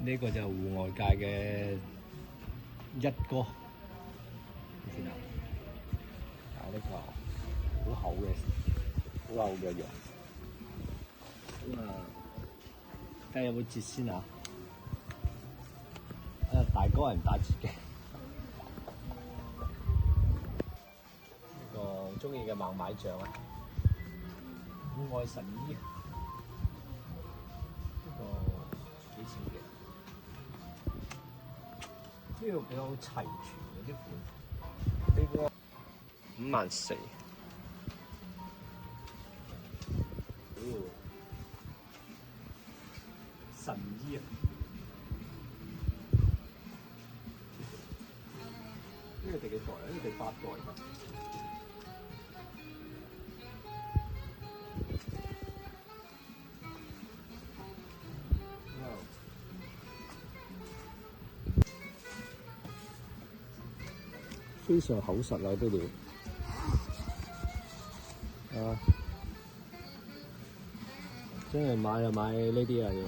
呢個就戶外界嘅一哥，先啊！呢個好厚嘅肉，咁啊，睇下有冇折先啊！大哥人打折嘅，呢個中意嘅孟買醬啊，戶外神醫，呢個幾錢嘅？呢個比較齊全嘅啲款，呢個54,000。神醫啊！呢個第幾代啊？呢個第8代㗎。非常厚實啊！啲料啊，真係買就買呢啲啊要。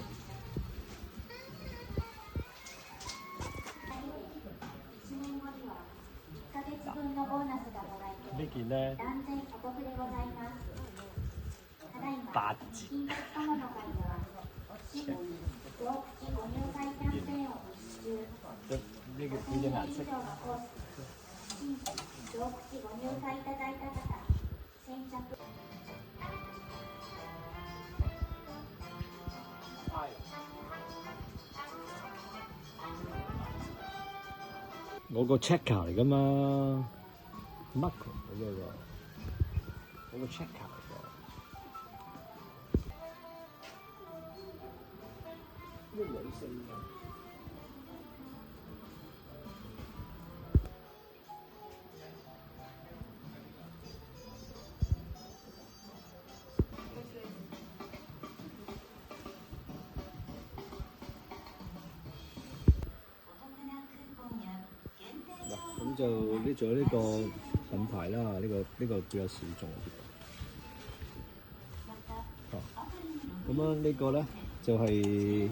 呢件咧8折，呢隻顏色。我個 checker 嚟㗎嘛 ，Marco 嗰個 checker 嚟㗎。呢個女性嘅。咁就仲有呢個品牌啦，呢個比較小眾啲。咁啊，呢個咧就係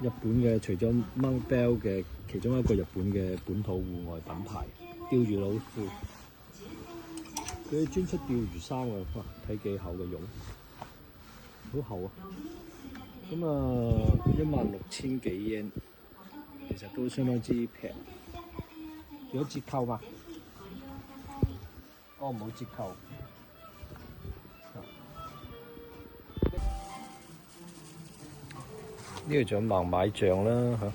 日本嘅，除咗 Montbell 嘅其中一個日本嘅本土戶外品牌，釣魚老虎。佢專出釣魚衫啊！哇，睇幾厚嘅絨，好厚啊！咁啊，16,000幾yen，其實都相當之平。有折扣嘛？哦，冇折扣。呢個仲有孟買醬啦嚇。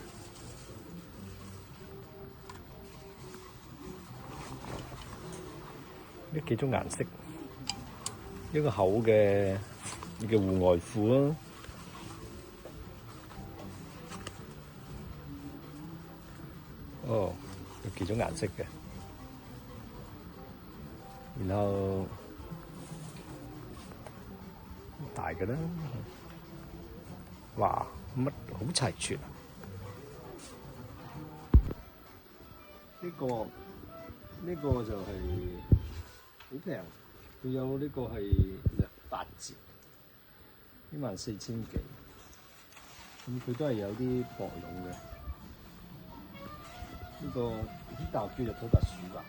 呢幾種顏色，一個厚嘅戶外褲啊。哦。有幾種顏色嘅，然後大嘅啦，哇，乜好齊全啊！呢個就係好平，仲有呢個係8折，14,000幾，咁佢都係有啲薄絨嘅。呢個呢嚿叫做普特鼠吧。